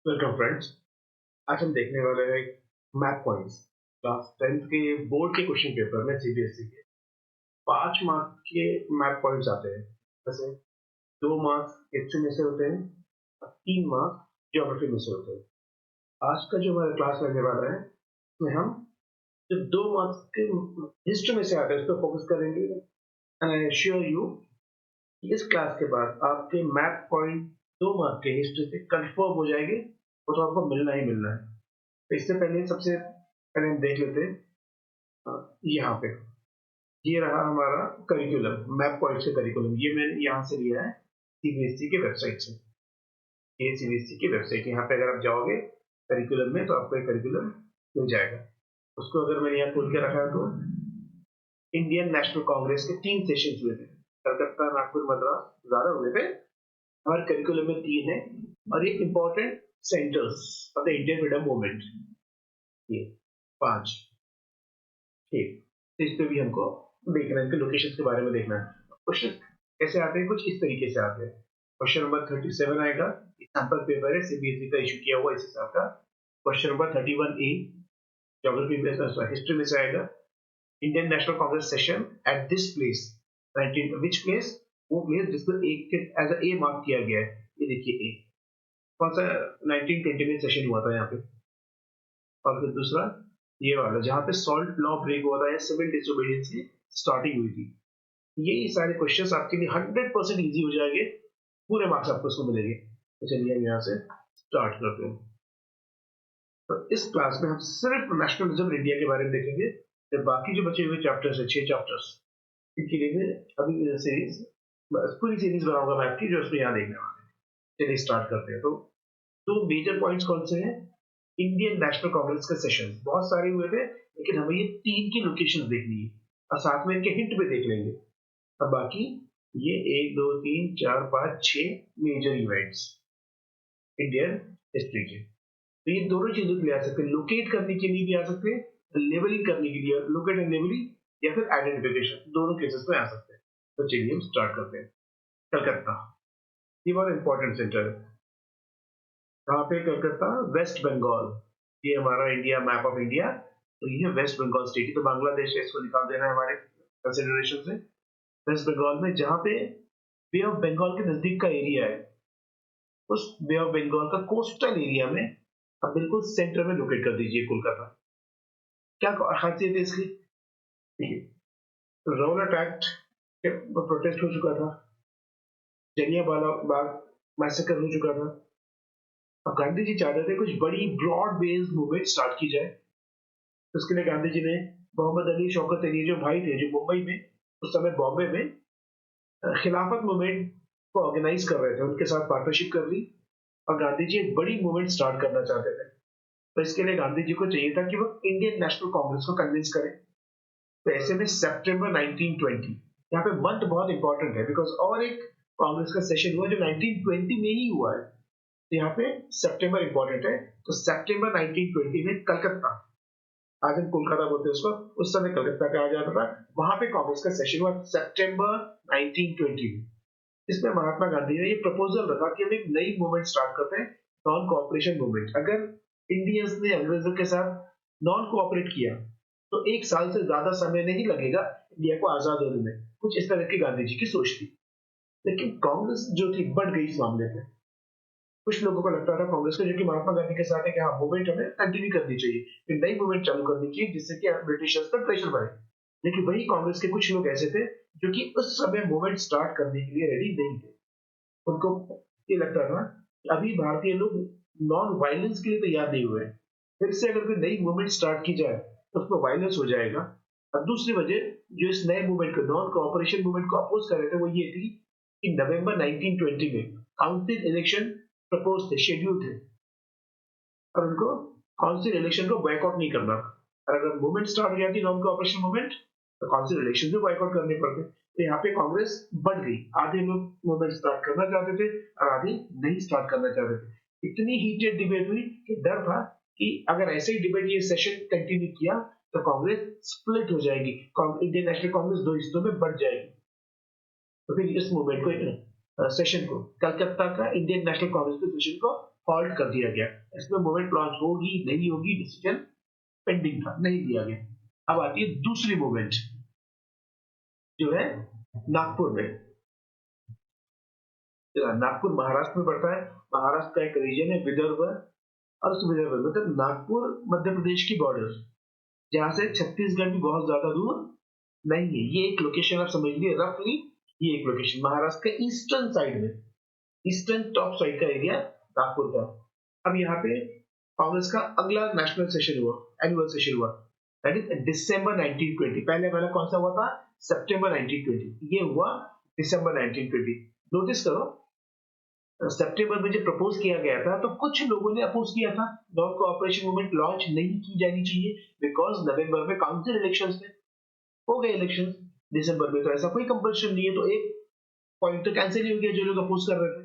Welcome friends. आज हम देखने वाले हैं मैथ पॉइंट्स क्लास 10th के बोर्ड के क्वेश्चन पेपर में सीबीएसई के 5 मार्क्स के मैथ पॉइंट्स आते हैं। जैसे 2 मार्क्स हिस्ट्री में से होते हैं और 3 मार्क्स ज्योग्राफी में से होते हैं। आज का जो हमारा क्लास रहने वाला है उसमें हम जो 2 मार्क्स के हिस्ट्री में से आते हैं उस पर फोकस करेंगे। एंड आई एश्योर यू इस क्लास के बाद आपके मैथ पॉइंट 2 मार्क के हिस्ट्री से कंफर्म हो जाएंगे, वो तो आपको मिलना ही मिलना है। तो इससे पहले सबसे पहले हम देख लेते हैं यहाँ पे ये रहा हमारा करिकुलम, मैप पॉइंट से करिकुलम। ये मैंने यहाँ से लिया है सीबीएसई के वेबसाइट से। ये सीबीएसई की वेबसाइट, यहाँ पे अगर आप जाओगे करिकुलम में तो आपको एक करिकुलम मिल जाएगा। उसको अगर मैंने यहाँ खोल के रखा है तो इंडियन नेशनल कांग्रेस के 3 सेशन हुए थे, कलकत्ता, नागपुर, मद्रास, ज्यादा हुए थे। हमारे करिकुलम में 3 है और ये important centres of the Indian freedom movement, ये 5। ठीक, तो इस पे भी हमको देखना है, इनके लोकेशन के बारे में देखना है। क्वेश्चन कैसे आते हैं, कुछ इस तरीके से आते हैं। क्वेश्चन नंबर 37 आएगा, एग्जाम्पल पेपर है सीबीएसई का इशू किया हुआ इस हिसाब का। क्वेश्चन नंबर 31A ज्योग्राफी में, हिस्ट्री में से आएगा। Indian national Congress session at this place 19 which place, वो प्लेस जिसको एक एज ए मार्क किया गया है। ये देखिए ए कौन सा 1920 में सेशन हुआ था यहाँ पे। और फिर दूसरा ये वाला जहाँ पे सॉल्ट लॉ ब्रेक हुआ था या सिविल डिसोबीडियंस की स्टार्टिंग हुई थी। ये सारे क्वेश्चंस आपके लिए 100% इजी हो जाएंगे, पूरे मार्क्स आपको इसको मिलेंगे। तो चलिए हम यहाँ से स्टार्ट करते हैं। तो इस क्लास में हम सिर्फ नेशनलिज्म इंडिया के बारे में देखेंगे। जब बाकी जो बचे हुए चैप्टर्स है 6 चैप्टर्स, इनके लिए मैं अभी सीरीज पूरी सीरीज बनाऊंगा मैथ की, जो उसमें यहाँ देखने वाले हैं। चलिए स्टार्ट करते हैं। तो दो मेजर पॉइंट्स कौन से हैं? इंडियन नेशनल कांग्रेस के सेशंस बहुत सारे हुए थे, लेकिन हमें ये 3 की लोकेशन देखनी है और साथ में इनके हिंट भी देख लेंगे। और बाकी ये 1 2 3 4 5 6 मेजर इवेंट्स इंडियन हिस्ट्री के। तो ये दोनों चीजों के लिए आ सकते हैं, लोकेट करने के लिए भी आ सकते हैं, लेवलिंग करने के लिए, लोकेट एंड लेवलिंग, या फिर आइडेंटिफिकेशन, दोनों केसेस में आ सकते हैं। तो चलिए हम स्टार्ट करते हैं। कलकत्ता, ये बहुत इंपॉर्टेंट सेंटर है। कहाँ पे? कलकत्ता, वेस्ट बंगाल। ये हमारा इंडिया, मैप ऑफ इंडिया, तो ये वेस्ट बंगाल स्टेट, तो बांग्लादेश है, इसको निकाल देना है हमारे कंसिडरेशन से। वेस्ट बंगाल में जहाँ पे बे ऑफ बंगाल के नजदीक का एरिया है, उस बे ऑफ बंगाल का कोस्टल एरिया में अब बिल्कुल सेंटर में लोकेट कर दीजिए कोलकाता। क्या खासियत है इसकी? देखिए, रौलट एक्ट प्रोटेस्ट हो चुका था, जलियांवाला बाग मैसेकर हो चुका था। अब गांधी जी चाहते थे कुछ बड़ी ब्रॉड बेस्ड मूवमेंट स्टार्ट की जाए। तो उसके लिए गांधी जी ने मोहम्मद अली, शौकत अली जो भाई थे, जो मुंबई में उस समय बॉम्बे में खिलाफत मूवमेंट को ऑर्गेनाइज कर रहे थे, उनके साथ पार्टनरशिप कर ली और गांधी जी एक बड़ी मूवमेंट स्टार्ट करना चाहते थे। तो इसके लिए गांधी जी को चाहिए था कि वो इंडियन नेशनल कांग्रेस को कन्विंस करें। तो ऐसे में सितंबर 1920, यहाँ पे मंथ बहुत इंपॉर्टेंट है बिकॉज और एक कांग्रेस का सेशन हुआ जो 1920 में ही हुआ है, तो यहाँ पे सितंबर इंपॉर्टेंट है। तो सितंबर 1920 में कलकत्ता, आज हम कोलकाता बोलते हैं उसको, उस समय कलकत्ता कहा जाता था, वहां पे कांग्रेस का सेशन हुआ सितंबर 1920 में। इसमें महात्मा गांधी ने ये प्रपोजल रखा कि हम एक नई मूवमेंट स्टार्ट करते हैं, नॉन कोऑपरेशन मूवमेंट। अगर इंडियंस ने अंग्रेजों के साथ नॉन कोऑपरेट किया तो 1 साल से ज्यादा समय नहीं लगेगा इंडिया को आजाद होने में। कुछ इस तरह की गांधी जी की सोच थी, लेकिन कांग्रेस जो थी बढ़ गई इस मामले में। कुछ लोगों को लगता था कांग्रेस को, जो कि महात्मा गांधी के साथ है, कि हाँ मूवमेंट हमें कंटिन्यू करनी चाहिए, फिर नई मूवमेंट चालू करनी चाहिए जिससे कि ब्रिटिशर्स पर प्रेशर बढ़े। लेकिन वही कांग्रेस के कुछ लोग ऐसे थे जो कि उस समय मूवमेंट स्टार्ट करने के लिए रेडी नहीं थे। उनको ये लगता था कि अभी भारतीय लोग नॉन वायलेंस के लिए तैयार नहीं हुए, फिर से अगर कोई नई मूवमेंट स्टार्ट की जाए तो उसमें वायलेंस हो जाएगा। और दूसरी वजह जो इस नए मूवमेंट को, नॉन कोऑपरेशन मूवमेंट को अपोज कर रहे थे, वो ये थी कि नवंबर 1920 में काउंसिल इलेक्शन प्रपोज थे, शेड्यूल थे, और उनको काउंसिल इलेक्शन को बॉयकॉट नहीं करना। और अगर मूवमेंट स्टार्ट हो जाती नॉन कोऑपरेशन मूवमेंट, तो काउंसिल इलेक्शन भी बॉयकॉट करने पड़ते। तो यहाँ पे कांग्रेस बढ़ गई, आधे लोग मूवमेंट स्टार्ट करना चाहते थे और आधे नहीं स्टार्ट करना चाहते थे। इतनी हीटेड डिबेट हुई कि डर था कि अगर ऐसे ही डिबेट, ये सेशन कंटिन्यू किया तो कांग्रेस स्प्लिट हो जाएगी, इंडियन नेशनल कांग्रेस 2 हिस्सों में बढ़ जाएगी। तो फिर इस मूवमेंट को, सेशन को, कलकत्ता का इंडियन नेशनल कांग्रेस के सेशन को हॉल्ट कर दिया गया। इसमें मूवमेंट लॉन्च होगी नहीं होगी डिसीजन पेंडिंग था, नहीं दिया गया। अब आती है दूसरी मूवमेंट जो है नागपुर में। नागपुर महाराष्ट्र में पड़ता है। महाराष्ट्र का एक रीजन है विदर्भ, और उस विदर्भ में मतलब नागपुर मध्य प्रदेश की बॉर्डर, जहां से छत्तीसगढ़ भी बहुत ज्यादा दूर नहीं है। ये एक लोकेशन आप समझ लीजिए रफली, ये एक लोकेशन महाराष्ट्र के ईस्टर्न साइड में, ईस्टर्न टॉप साइड का एरिया नागपुर का। अब यहाँ पे कांग्रेस का अगला नेशनल सेशन हुआ, एनुअल सेशन हुआ, दैट इज दिसंबर 1920। पहले वाला कौन सा हुआ था? सितंबर 1920। ये हुआ दिसंबर 1920। नोटिस करो, सितंबर में जब प्रपोज किया गया था तो कुछ लोगों ने अपोज किया था, नॉन कोऑपरेशन मूवमेंट लॉन्च नहीं की जानी चाहिए, बिकॉज नवंबर में काउंसिल इलेक्शंस थे, हो गए इलेक्शन दिसंबर में, तो ऐसा कोई कंपल्शन नहीं है, तो एक पॉइंट तो कैंसिल ही हो गया जो लोग अपोज कर रहे थे।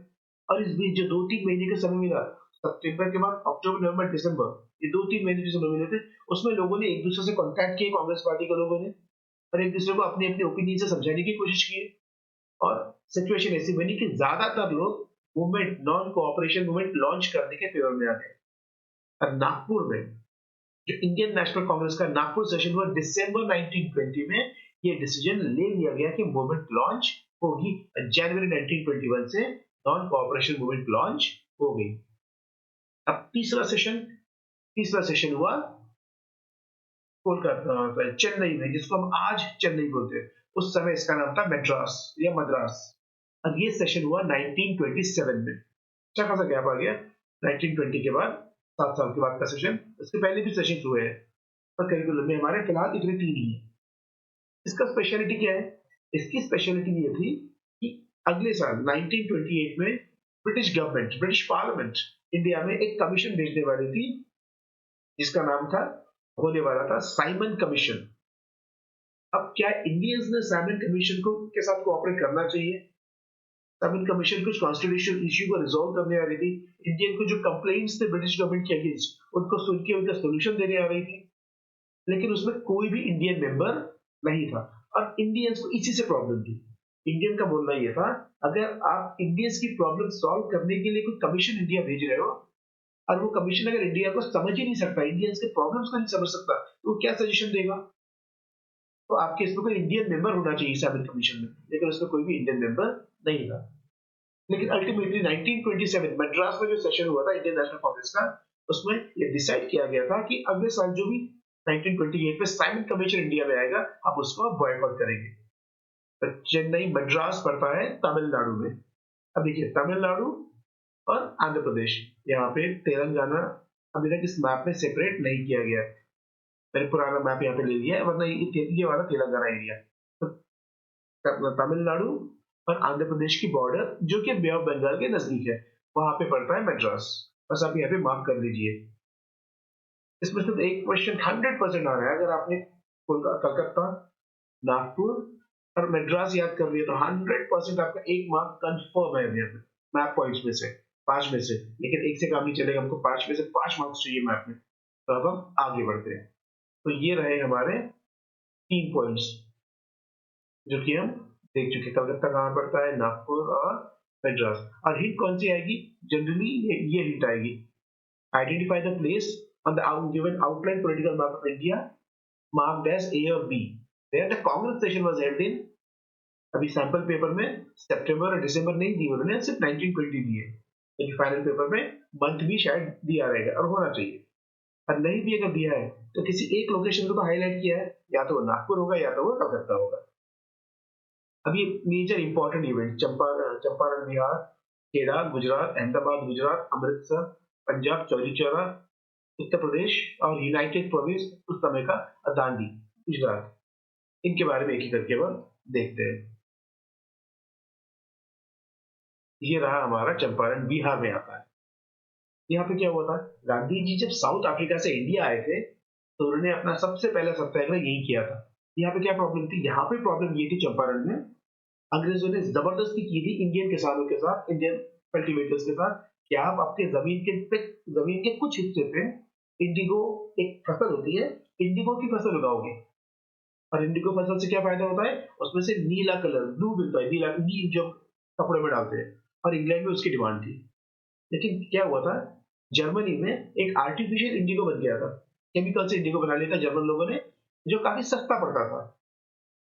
और इस बीच जो 2-3 महीने का समय मिला, सितंबर के बाद अक्टूबर नवंबर दिसंबर, ये 2-3 महीने जो समय मिले थे, उसमें लोगों ने एक दूसरे से कॉन्टैक्ट किए, कांग्रेस पार्टी के लोगों ने, और एक दूसरे को अपने अपने ओपिनियन से समझाने की कोशिश की। और सिचुएशन ऐसी बनी कि ज्यादातर लोग movement, non cooperation movement launch करने के फेवर में आ गए। और नागपुर में जो इंडियन नेशनल कांग्रेस का नागपुर सेशन हुआ दिसंबर 1920 में, ये डिसीजन ले लिया गया कि मूवमेंट लॉन्च होगी। जनवरी 1921 से नॉन कोऑपरेशन मूवमेंट लॉन्च हो गई। अब तीसरा सेशन हुआ कोलकाता, चेन्नई में, जिसको हम आज चेन्नई बोलते हैं। उस समय इसका नाम था मद्रास या मद्रास। अब ये सेशन हुआ 1927 में, अच्छा खासा गैप आ गया 1920 के बाद, 7 साल के बाद का सेशन। इसके पहले भी सेशन हुए हैं, पर करिकुलम में हमारे फिलहाल इतने 3 ही है। इसका स्पेशलिटी क्या है? इसकी स्पेशलिटी ये थी कि अगले साल 1928 में British government, British parliament India में एक कमीशन भेजने वाली थी, जिसका नाम था, होने वाला था साइमन कमीशन। अब क्या इंडियंस ने साइमन कमीशन को के साथ कोऑपरेट करना चाहिए? साइमन कमीशन कुछ कॉन्स्टिट्यूशनल इश्यू को रिजॉल्व करने आ रही थी, इंडियन को जो कंप्लेंट्स थे ब्रिटिश गवर्नमेंट के अगेंस्ट उनको सुन के उनका सोल्यूशन देने आ रही थी, लेकिन उसमें कोई भी इंडियन मेंबर नहीं था। और इंडियंस को इसी से प्रॉब्लम थी। इंडियन का बोलना यह था, अगर आप इंडियंस की प्रॉब्लम सॉल्व करने के लिए कोई कमीशन इंडिया भेज रहे हो, और वो कमीशन अगर इंडिया को समझ ही नहीं सकता, इंडियंस के प्रॉब्लम्स को नहीं समझ सकता, तो वो क्या सजेशन देगा? तो आपके इसमें कोई इंडियन मेंबर होना चाहिए साइमन कमीशन में, लेकिन उसमें कोई भी इंडियन मेंबर नहीं था। लेकिन अल्टीमेटली 1927 मद्रास में जो सेशन हुआ था इंडियन नेशनल कांग्रेस का, उसमें ये डिसाइड किया गया था कि अगले साल जो भी 1928 में साइमन कमीशन इंडिया में आएगा, आप उसको बॉयकॉट करेंगे। तो चेन्नई मद्रास पड़ता है तमिलनाडु में। अब देखिए, तमिलनाडु और आंध्र प्रदेश, यहाँ पे तेलंगाना अभी तक इस मैप में सेपरेट नहीं किया गया है। मैंने पुराना मैप यहाँ पे ले लिया है, वरना ये वाला तेलंगाना एरिया। तो तमिलनाडु और आंध्र प्रदेश की बॉर्डर, जो कि बे ऑफ बंगाल के नजदीक है, वहां पे पड़ता है मद्रास। बस आप यहाँ पे मार्क कर लीजिए। इसमें सिर्फ एक क्वेश्चन 100% आ रहा है, अगर आपने कलकत्ता, नागपुर और मद्रास याद कर लिया तो 100% आपका एक मार्क कंफर्म है यहाँ पे मैप पॉइंट्स में से, 5 में से। लेकिन एक से काम नहीं चलेगा, हमको 5 में से 5 मार्क्स चाहिए मैप में। तो अब हम आगे बढ़ते हैं। तो ये रहे हमारे 3 पॉइंट्स जो कि हम देख चुके। कलकत्ता कहाँ पड़ता है, नागपुर और मद्रास। और हिंट कौन सी आएगी? जनरली ये हिंट आएगी, identify the place on the given outline political map of India marked as A or B where the Congress session was held in। अभी सैंपल पेपर में सितंबर और दिसंबर नहीं दी उन्होंने, सिर्फ 1920 दी है, लेकिन फाइनल पेपर में मंथ भी शायद दिया रहेगा और होना चाहिए। और नहीं भी अगर दिया है तो किसी एक लोकेशन को तो हाईलाइट किया है, या तो वो नागपुर होगा या तो वो कलकत्ता होगा। अब ये major important event Champaran Bihar, Kheda Gujarat, Ahmedabad Gujarat, Amritsar Punjab, Chauri Chaura Uttar Pradesh और यूनाइटेड प्रोविंस उस समय का दांडी गुजरात, इनके बारे में एक ही करके अब देखते हैं। ये रहा हमारा चंपारण, बिहार में आता है। यहाँ पे क्या हुआ था, गांधी जी जब साउथ अफ्रीका से इंडिया आए थे तो उन्होंने अपना सबसे पहला सत्याग्रह यही किया था। यहाँ पे क्या प्रॉब्लम थी? यहाँ पे प्रॉब्लम ये थी चंपारण में, अंग्रेजों ने जबरदस्ती की थी इंडियन किसानों के साथ, इंडियन कल्टीवेटर्स के साथ, कि आप आपके जमीन के कुछ हिस्से पे इंडिगो, एक फसल होती है, इंडिगो की फसल उगाओगे। और इंडिगो फसल से क्या फायदा होता है? उसमें से नीला कलर, ब्लू मिलता है, नीला नील जो कपड़े में डालते हैं, और इंग्लैंड में उसकी डिमांड थी। लेकिन क्या हुआ था, जर्मनी में एक आर्टिफिशियल इंडिगो बन गया था, केमिकल से इंडिगो बना लिया था जर्मन लोगों ने, जो काफी सस्ता पड़ता था।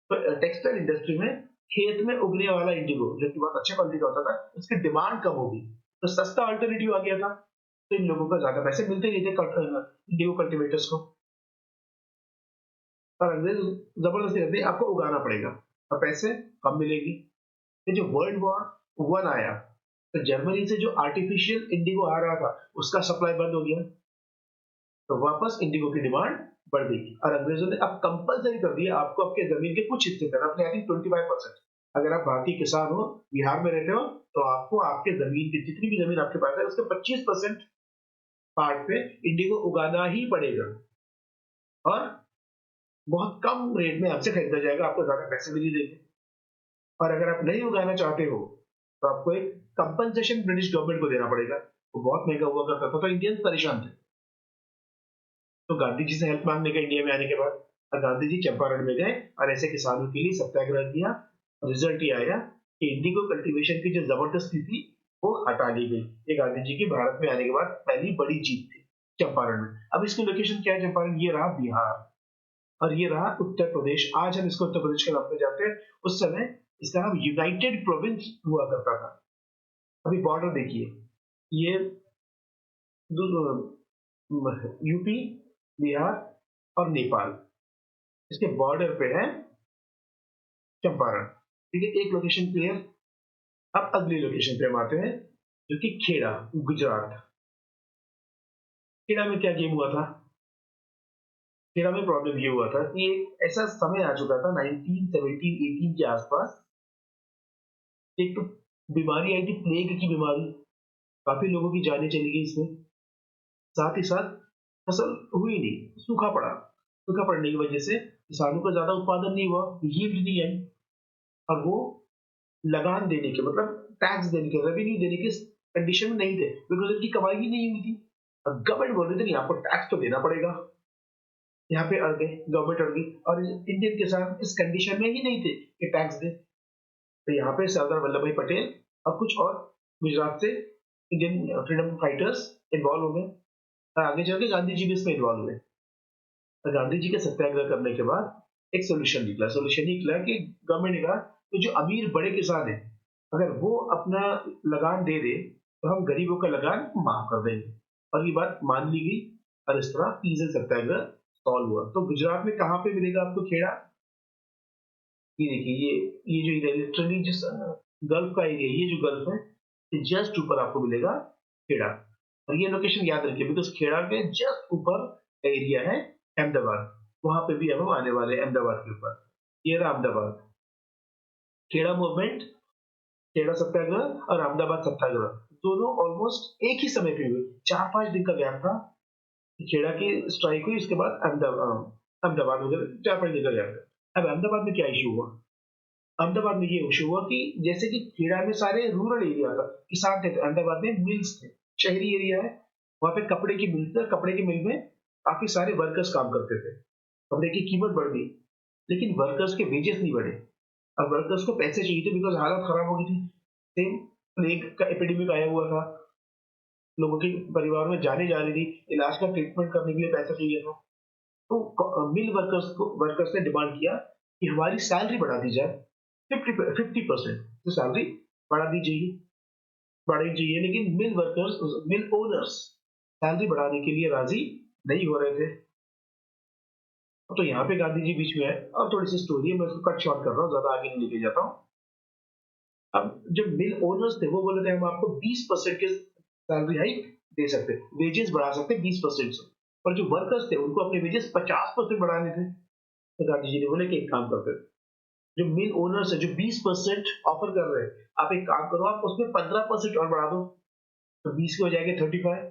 तो टेक्सटाइल इंडस्ट्री में खेत में उगने वाला इंडिगो जो कि बहुत अच्छे क्वालिटी का होता था, उसकी डिमांड कम होगी, तो सस्ता अल्टरनेटिव आ गया था। तो इन लोगों को ज्यादा पैसे मिलते नहीं थे इंडिगो कल्टीवेटर्स को, और अंग्रेज जबरदस्ती कहते हैं आपको उगाना पड़ेगा और पैसे कम मिलेगी। ये जो वर्ल्ड वॉर वन आया, तो जर्मनी से जो आर्टिफिशियल इंडिगो आ रहा था उसका सप्लाई बंद हो गया, तो वापस इंडिगो की डिमांड बढ़ गई, और अंग्रेजों ने अब कंपलसरी कर दिया आपको आपके जमीन के कुछ हिस्से पर, अपने आई थिंक 25%, अगर आप भारतीय किसान हो, बिहार में रहते हो, तो आपको आपके जमीन की जितनी भी जमीन आपके पास है उसके 25% पार्ट पे इंडिगो उगाना ही पड़ेगा, और बहुत कम रेट में आपसे खरीदा जाएगा, आपको ज्यादा पैसे भी नहीं देंगे। और अगर आप नहीं उगाना चाहते हो तो आपको एक कंपनसेशन ब्रिटिश गवर्नमेंट को देना पड़ेगा, वो बहुत महंगा हुआ करता था, तो इंडियंस परेशान थे। तो गांधी जी से हेल्प मांगने का इंडिया में आने के बाद, और गांधी जी चंपारण में गए और ऐसे किसानों के लिए सत्याग्रह किया। रिजल्ट ये आया कि इंडिगो कल्टीवेशन की जो जबरदस्ती थी वो हटा ली गई। ये गांधी जी की भारत में आने के बाद पहली बड़ी जीत थी, चंपारण में। अब इसकी लोकेशन क्या है, चंपारण ये रहा बिहार, और ये रहा उत्तर प्रदेश, आज हम इसको उत्तर प्रदेश के नाम पे जानते हैं। उस समय इसका नाम यूनाइटेड प्रोविंस हुआ करता था। अभी बॉर्डर देखिए, ये यूपी, बिहार और नेपाल, इसके बॉर्डर पे है चंपारण। ठीक है, एक लोकेशन क्लियर। अब अगली लोकेशन पे हम आते हैं, जो कि खेड़ा, गुजरात। खेड़ा में क्या गेम हुआ था, खेड़ा में प्रॉब्लम ये हुआ था कि एक ऐसा समय आ चुका था 1917-18 के आसपास, एक तो बीमारी आई थी, प्लेग की बीमारी, काफी लोगों की जानें चली गई इसमें। साथ ही साथ फसल हुई नहीं, सूखा पड़ा, सूखा पड़ने की वजह से किसानों का ज्यादा उत्पादन नहीं हुआ, यील्ड नहीं आई, और वो लगान देने के मतलब टैक्स देने के, रेवेन्यू देने के कंडीशन में नहीं थे, बिकॉज उनकी कमाई ही नहीं हुई थी। अब गवर्नमेंट बोल रही थी नहीं, आपको टैक्स तो देना पड़ेगा। यहाँ पे अड़ गए, गवर्नमेंट अड़ गई, और इंडियन किसान इस कंडीशन में ही नहीं थे कि टैक्स दे। तो यहाँ पे सरदार वल्लभ भाई पटेल और कुछ और गुजरात से इंडियन फ्रीडम फाइटर्स इन्वॉल्व हो गए, और आगे चल के गांधी जी भी इसमें इन्वॉल्व हुए। तो गांधी जी के सत्याग्रह करने के बाद एक सोल्यूशन निकला, सोल्यूशन निकला कि गवर्नमेंट ने कहा कि जो अमीर बड़े किसान है, अगर वो अपना लगान दे दे तो हम गरीबों का लगान माफ कर देंगे, और ये बात मान ली गई, और इस तरह पीसल सत्याग्रह सॉल्व हुआ। तो गुजरात में कहाँ पे मिलेगा आपको खेड़ा, ये देखिए, ये जो लिटरली जिस गल्फ का एरिया, ये जो गल्फ है जस्ट ऊपर आपको मिलेगा खेड़ा। और ये लोकेशन याद रखिए, बिकॉज खेड़ा के जस्ट ऊपर एरिया है अहमदाबाद, वहां पे भी अब हम आने वाले हैं अहमदाबाद के ऊपर। ये रहा अहमदाबाद, खेड़ा मूवमेंट, खेड़ा सत्याग्रह और अहमदाबाद सत्याग्रह दोनों ऑलमोस्ट एक ही समय पे हुए, 4-5 दिन का गैप था। खेड़ा की स्ट्राइक हुई, उसके बाद अहमदाबाद हो गया, 4-5 दिन का गैप था। अब अहमदाबाद में क्या इशू हुआ, अहमदाबाद में ये इशू हुआ कि जैसे कि खेड़ा में सारे रूरल एरिया था, किसान थे, तो अहमदाबाद में मिल्स थे, शहरी एरिया है, वहां पे कपड़े की मिल थी, कपड़े की मिल में काफी सारे वर्कर्स काम करते थे। कपड़े की कीमत बढ़ गई, लेकिन वर्कर्स के वेजेस नहीं बढ़े। अब वर्कर्स को पैसे चाहिए थे, बिकॉज हालत खराब हो गई थी, सेम प्लेग का एपिडेमिक आया हुआ था, लोगों के परिवार में जाने जा रही थी, इलाज का ट्रीटमेंट करने के लिए पैसा चाहिए था। तो मिल वर्कर्स ने डिमांड किया कि हमारी सैलरी बढ़ा दी जाए, 50% तो सैलरी बढ़ा दी चाहिए, बढ़ानी चाहिए, लेकिन मिल वर्कर्स, मिल ओनर्स सैलरी बढ़ाने के लिए राजी नहीं हो रहे थे। तो यहाँ पे गांधी जी बीच में है, और थोड़ी सी स्टोरी है, मैं उसको कट शॉर्ट कर रहा हूँ, ज्यादा आगे नहीं लेके जाता हूँ। अब जो मिल ओनर्स थे वो बोले थे हम आपको 20% के सैलरी हाइक दे सकते, वेजेस बढ़ा सकते 20% से, और जो वर्कर्स थे उनको अपने वेजेस 50% बढ़ाने थे। तो गांधी जी ने बोले कि एक काम करते हैं, जो मिल ओनर्स है जो 20% ऑफर कर रहे हैं, आप एक काम करो, आप उसमें 15% और बढ़ा दो, तो 20 के हो जाएंगे 35।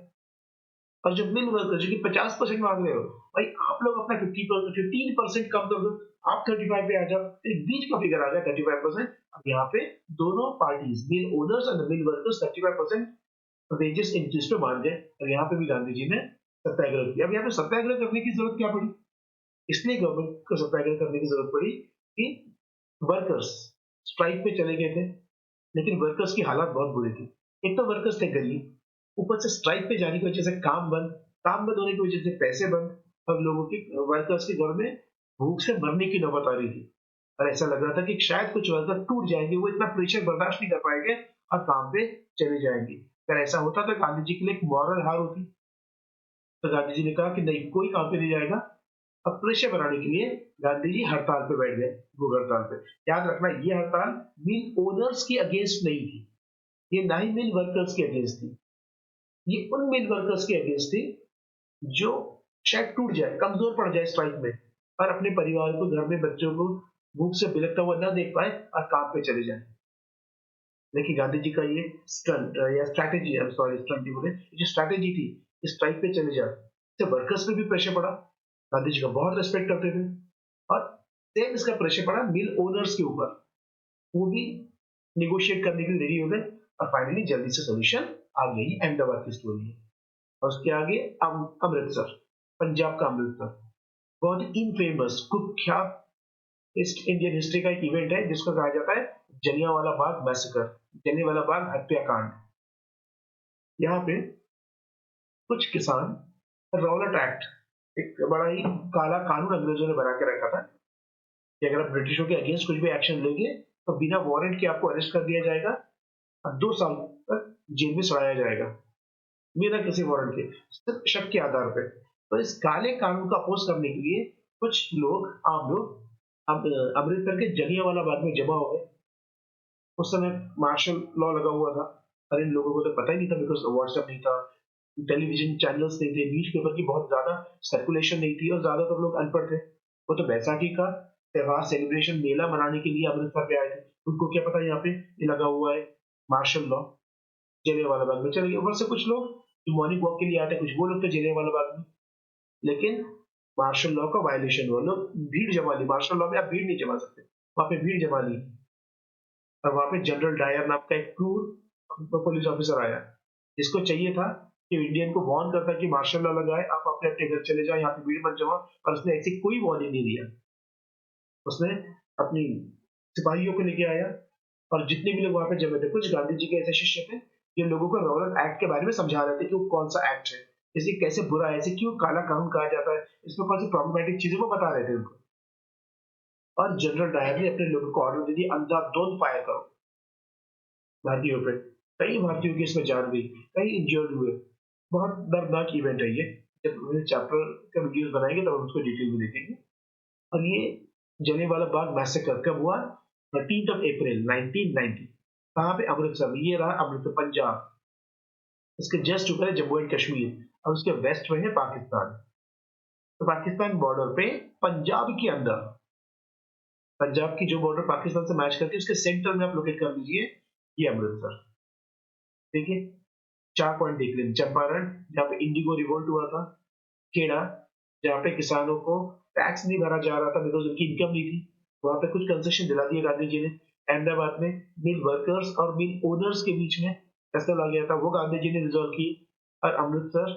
और जो मिल वर्कर जो कि 50% मांग रहे हो, भाई आप लोग अपना 15% कम कर दो, आप 35 पे आ जाओ, एक बीच का फिगर आ गया 35%। अब यहाँ पे दोनों parties, mill owners and mill workers 35% wages increase पे मान गए, और यहाँ पे भी गांधी जी ने सत्याग्रह किया। अब यहाँ पे सत्याग्रह करने की जरूरत क्या पड़ी, इसलिए गवर्नमेंट को सत्याग्रह करने की जरूरत पड़ी कि वर्कर्स स्ट्राइक पे चले गए थे, लेकिन वर्कर्स की हालत बहुत बुरी थी। एक तो वर्कर्स थे गरीब, ऊपर से स्ट्राइक पे जाने की वजह से काम बंद होने की वजह से पैसे बंद, और लोगों की वर्कर्स के घर में भूख से मरने की नौबत आ रही थी। और ऐसा लग रहा था कि शायद कुछ वर्कर टूट जाएंगे, वो इतना प्रेशर बर्दाश्त नहीं कर पाएंगे और काम पे चले जाएंगे। अगर ऐसा होता तो गांधी जी के लिए एक मॉरल हार होती। तो गांधी जी ने कहा कि नहीं, कोई काम पे नहीं जाएगा। अब प्रेशर बनाने के लिए गांधी जी हड़ताल पे बैठ गए, भूख हड़ताल पे। याद रखना, ये हड़ताल मिल ओनर्स के अगेंस्ट नहीं थी, ये ना ही मिल वर्कर्स के अगेंस्ट थी, ये उन मिल वर्कर्स के अगेंस्ट थी जो शायद टूट जाए, कमजोर पड़ जाए स्ट्राइक में, और अपने परिवार को, घर में बच्चों को भूख से बिलखता हुआ न देख पाए और काम पे चले जाए। लेकिन गांधी जी का ये स्टंट या स्ट्रैटेजी, सॉरी स्टंट नहीं बोले, जो स्ट्रैटेजी थी, स्ट्राइक पे चले जाए, इससे वर्कर्स पे भी प्रेशर पड़ा। गांधी जी का बहुत रेस्पेक्ट करते थे, और सेम इसका प्रेशर पड़ा मिल ओनर्स के ऊपर, वो भी निगोशिएट करने के लिए रेडी हो गए, और फाइनली जल्दी से सोल्यूशन आ गई। ये अहमदाबाद की स्टोरी है। और उसके आगे अमृतसर, पंजाब का अमृतसर, बहुत ही इनफेमस, कुख्यात ईस्ट इंडियन हिस्ट्री का एक इवेंट है जिसको कहा जाता है जलियांवाला बाग मैसेकर, जलियांवाला बाग हत्याकांड। यहाँ पे कुछ किसान, रॉलेट एक्ट, एक बड़ा ही काला कानून अंग्रेजों ने बना के रखा था कि अगर आप ब्रिटिशों के अगेंस्ट कुछ भी एक्शन लेंगे तो बिना वारंट के आपको अरेस्ट कर दिया जाएगा और 2 साल तक जेल में सड़ाया जाएगा, बिना किसी वारंट के, सिर्फ शक के आधार पर। तो इस काले कानून का अपोज करने के लिए कुछ लोग, आम लोग, अब अमृतसर के जलियांवाला बाग में जमा हो गए। उस समय मार्शल लॉ लगा हुआ था, और इन लोगों को तो पता ही नहीं था, बिकॉज व्हाट्सएप नहीं था, टेलीविजन चैनल्स नहीं थे, न्यूज़पेपर की बहुत ज्यादा सर्कुलेशन नहीं थी, और ज्यादातर लोग अनपढ़ थे। वो तो बैसाखी का त्योहार, सेलिब्रेशन, मेला मनाने के लिए अमृतसर पे आए थे। उनको क्या पता यहाँ पे ये लगा हुआ है मार्शल लॉ। जलियांवाला बाग में चले गए। ऊपर से कुछ लोग जो मॉर्निंग वॉक के लिए आते, कुछ वो लोग थे जलियांवाला बाग में, लेकिन मार्शल लॉ का वायलेशन हुआ, लोग भीड़ जमा ली। मार्शल लॉ में आप भीड़ नहीं जमा सकते, वहां पे भीड़ जमा ली। और वहां पे जनरल डायर नाम का एक क्रूर पुलिस ऑफिसर आया, जिसको चाहिए था कि इंडियन को वार्न करता कि मार्शल लॉ लगाए, आप अपने अपने घर चले जाओ, यहाँ पे भीड़ मत जमाओ, पर उसने ऐसी कोई वार्निंग नहीं दिया। उसने अपनी सिपाहियों को लेके आया, और जितने भी लोग वहां पे जमे थे, कुछ गांधी जी के ऐसे शिष्य थे जो लोगों को रॉलेट एक्ट के बारे में समझा रहे थे कि वो कौन सा एक्ट है, इसे कैसे बुरा है, इसे क्यों काला कानून कहा जाता है, इसमें कौन सी प्रॉब्लमेटिक चीजें वो बता रहे थे उनको। और जनरल डायर ने अपने लोगों को ऑर्डर दे दिया, अंधाधुंध फायर करो भारतीयों पे। कई भारतीयों की इसमें जान गई, कई इंजर्ड हुए। बहुत दर्दनाक इवेंट है ये। जब चैप्टर का वीडियो बनाएंगे तब हम उसको डिटेल में देखेंगे। और ये जलियांवाला बाग मैसेकर कब हुआ? 13 अप्रैल 1990। कहाँ पे? अमृतसर में। ये रहा अमृतसर, पंजाब। इसके जस्ट ऊपर है जम्मू एंड कश्मीर, और उसके वेस्ट में है पाकिस्तान। तो पाकिस्तान बॉर्डर पे, पंजाब के अंदर, पंजाब की जो बॉर्डर पाकिस्तान से मैच करती है, उसके सेंटर में आप लोकेट कर लीजिए ये अमृतसर। ठीक है, 4 पॉइंट देख लें। चंपारण, जहाँ पे इंडिगो रिवोल्ट हुआ था। खेड़ा, जहाँ पे किसानों को टैक्स नहीं भरा जा रहा था बिकॉज उनकी इनकम नहीं थी, वहां पे कुछ कंसेशन दिला दिए गांधी जी ने। अहमदाबाद में मिल वर्कर्स और मिल ओनर्स के बीच में फैसला आ गया था, वो गांधी जी ने रिजोल्व की। और अमृतसर,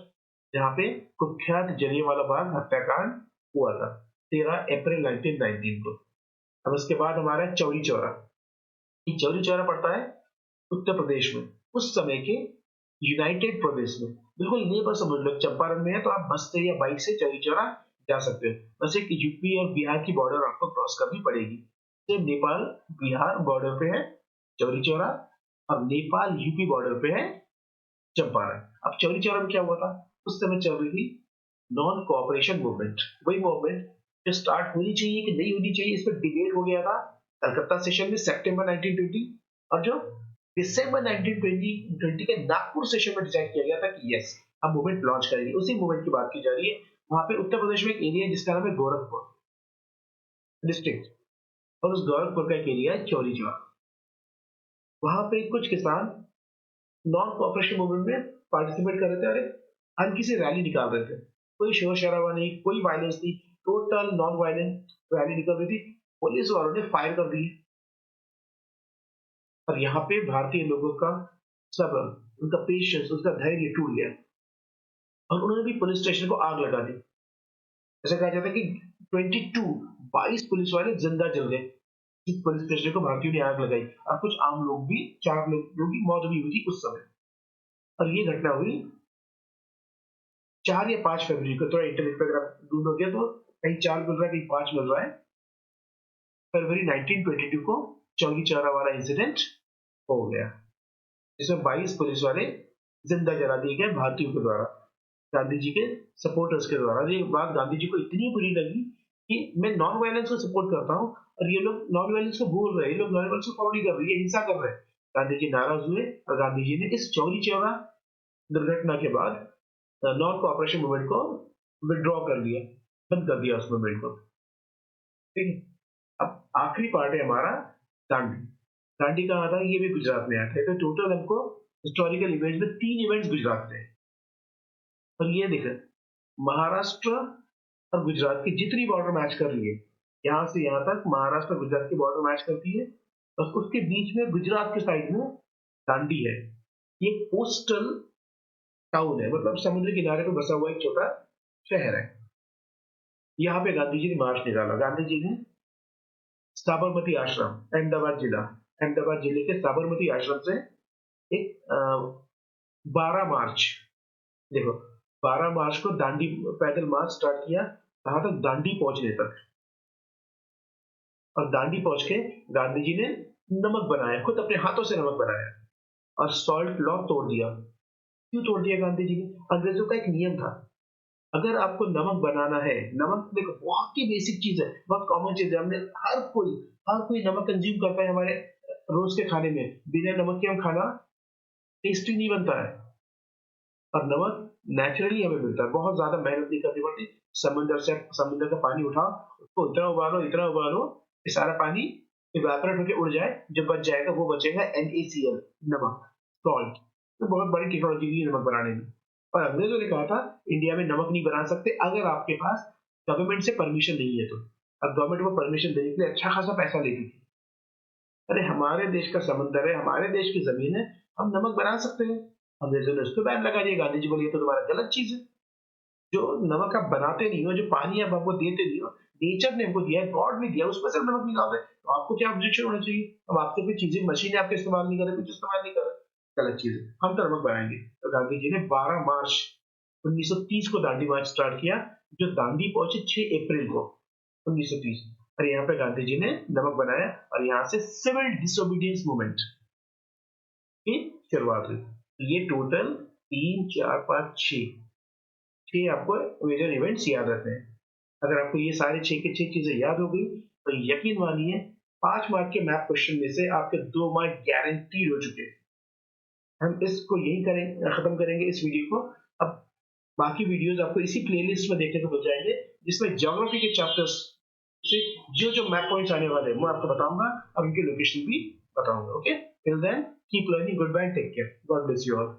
जहाँ पे कुख्यात जलियांवाला बाग हत्याकांड हुआ था 13 अप्रैल 1919 को। अब उसके बाद हमारा है चौरी चौरा। ये चौरी चौरा पड़ता है उत्तर प्रदेश में, उस समय के यूनाइटेड प्रदेश में। बिल्कुल नहीं, बस समझ लो चंपारण में है तो आप बस से या बाइक से चौरी चौरा जा सकते हो। बस एक यूपी और बिहार की बॉर्डर आपको क्रॉस करनी पड़ेगी। तो नेपाल बिहार बॉर्डर पे है चौरी चौरा, और नेपाल यूपी बॉर्डर पे है चंपारण। अब चौरी चौरा में क्या हुआ था? उस समय चल रही थी नॉन कोऑपरेशन मूवमेंट। वही मूवमेंट जो स्टार्ट होनी चाहिए कि नहीं होनी चाहिए, इस पर डिबेट हो गया था कलकत्ता सेशन में सितंबर 1920, और जो दिसंबर 1920 के नागपुर सेशन में डिसाइड किया गया था कि यस, हम मूवमेंट लॉन्च करेंगे। उसी मूवमेंट की बात की जा रही है। वहां पे उत्तर प्रदेश में एक एरिया है जिसका नाम है गोरखपुर डिस्ट्रिक्ट, और उस गोरखपुर का एक एरिया है चौरी चौरा। वहां पे कुछ किसान नॉन कोऑपरेशन मूवमेंट में पार्टिसिपेट कर रहे थे, और एक हल्की सी रैली निकाल रहे थे। कोई शोर शराबा नहीं, कोई वायलेंस नहीं, टोटल नॉन वायलेंट रैली निकल रही थी। पुलिस वालों ने फायर कर दिए, और यहाँ पे भारतीय लोगों का सब्र, उनका पेशेंस, उसका धैर्य टूट गया, और उन्होंने भी पुलिस स्टेशन को आग लगा दी। ऐसा कहा जाता है कि 22 पुलिस वाले जिंदा जल गए। इस पुलिस स्टेशन को भारतीयों ने आग लगाई, और कुछ आम लोग भी, 4 लोगों की मौत भी हुई थी उस समय। और ये घटना हुई 4 या 5 फरवरी को। थोड़ा इंटरनेट पे अगर आप ढूंढोगे तो कहीं 4 मिल रहा है, कहीं 5 मिल रहा है। फरवरी 1922 को चौरी चौरा वाला इंसिडेंट हो गया, जिसमें 22 पुलिस वाले जिंदा जला दिए गए भारतीयों के द्वारा, गांधी जी के सपोर्टर्स के द्वारा। ये बात गांधी जी को इतनी बुरी लगी कि मैं नॉन वायलेंस को सपोर्ट करता हूँ और ये लोग नॉन वायलेंस को भूल रहे हैं, ये लोग नॉन वायलेंस को फॉलो नहीं कर रहे, ये हिंसा कर रहे हैं। गांधी जी नाराज हुए और गांधी जी ने इस चौरी चौरा दुर्घटना के बाद नॉन कोऑपरेशन मूवमेंट को विड्रॉ कर लिया, बंद कर दिया उस मूवमेंट को। ठीक है, अब आखिरी पार्ट है हमारा दांडी। दांडी कहाँ था, ये भी गुजरात में आता है। तो टोटल हमको हिस्टोरिकल इवेंट्स में 3 इवेंट्स गुजरात में है। और ये देखो, महाराष्ट्र और गुजरात की जितनी बॉर्डर मैच कर रही है, यहाँ से यहाँ तक महाराष्ट्र और गुजरात की बॉर्डर मैच करती है, और उसके बीच में गुजरात के साइड में दांडी है। ये कोस्टल टाउन है, मतलब समुद्र किनारे पर बसा हुआ एक छोटा शहर है। यहाँ पे गांधी जी ने मार्च निकाला। गांधी जी ने साबरमती आश्रम, अहमदाबाद जिले के साबरमती आश्रम से एक 12 मार्च, देखो 12 मार्च को दांडी पैदल मार्च स्टार्ट किया, कहाँ तक, दांडी पहुंचने तक। और दांडी पहुंच के गांधी जी ने नमक बनाया, खुद अपने हाथों से नमक बनाया और सॉल्ट लॉ तोड़ दिया। क्यों तोड़ दिया गांधी जी ने? अंग्रेजों का एक नियम था, अगर आपको नमक बनाना है, नमक देखो बहुत ही बेसिक चीज है, बहुत कॉमन चीज है, हमने हर कोई नमक कंज्यूम करता है हमारे रोज के खाने में। बिना नमक के हम खाना टेस्टी नहीं बनता है। और नमक नेचुरली हमें मिलता है, बहुत ज्यादा मेहनत नहीं करनी पड़ती। समुद्र का पानी उठाओ, उसको इतना उबालो, ये सारा पानी इवेपोरेट होकर उड़ जाए, जो बच जाएगा वो बचेगा NaCl, नमक, सॉल्ट। तो बहुत बड़ी टेक्नोलॉजी है नमक बनाने में। और अंग्रेजों ने कहा था इंडिया में नमक नहीं बना सकते अगर आपके पास गवर्नमेंट से परमिशन नहीं है तो। अब गवर्नमेंट को परमिशन देने के लिए अच्छा खासा पैसा लेती थी। अरे हमारे देश का समंदर है, हमारे देश की जमीन है, हम नमक बना सकते हैं। अंग्रेजों ने उसको बैन लगा दिया। गांधी जी बोले ये तो तुम्हारा गलत चीज है, जो नमक आप बनाते नहीं हो, जो पानी आप हमको देते नहीं हो, नेचर ने हमको दिया है, गॉड ने दिया, उसमें से नमक निकाल रहे, तो आपको क्या ऑब्जेक्शन होना चाहिए? अब आपके कोई चीजें मशीन आपके इस्तेमाल नहीं कर रहे, कुछ इस्तेमाल नहीं कर रहे, गलत चीज है, हम तो नमक बनाएंगे। तो गांधी जी ने 12 मार्च 1930 को दांडी मार्च स्टार्ट किया, जो दांडी पहुंचे 6 अप्रैल को 1930। और यहाँ पे गांधी जी ने नमक बनाया और यहाँ से सिविल डिसोबीडियंस मूवमेंट की शुरुआत हुई। ये टोटल 3, 4, 5, 6 आपको मेजर इवेंट्स याद रहते हैं। अगर आपको ये सारे 6 की 6 चीजें याद हो गई तो यकीन मानिए 5 मार्क के मैथ क्वेश्चन में से आपके 2 मार्क गारंटीड हो चुके हैं। हम इसको यही करेंगे, खत्म करेंगे इस वीडियो को। अब बाकी वीडियोस आपको इसी प्लेलिस्ट में देखने को मिल जाएंगे, जिसमें ज्योग्राफी के चैप्टर्स से जो जो मैप पॉइंट्स आने वाले हैं मैं आपको बताऊंगा और उनकी लोकेशन भी बताऊंगा। Okay, till then keep learning, goodbye, take care, God bless you all.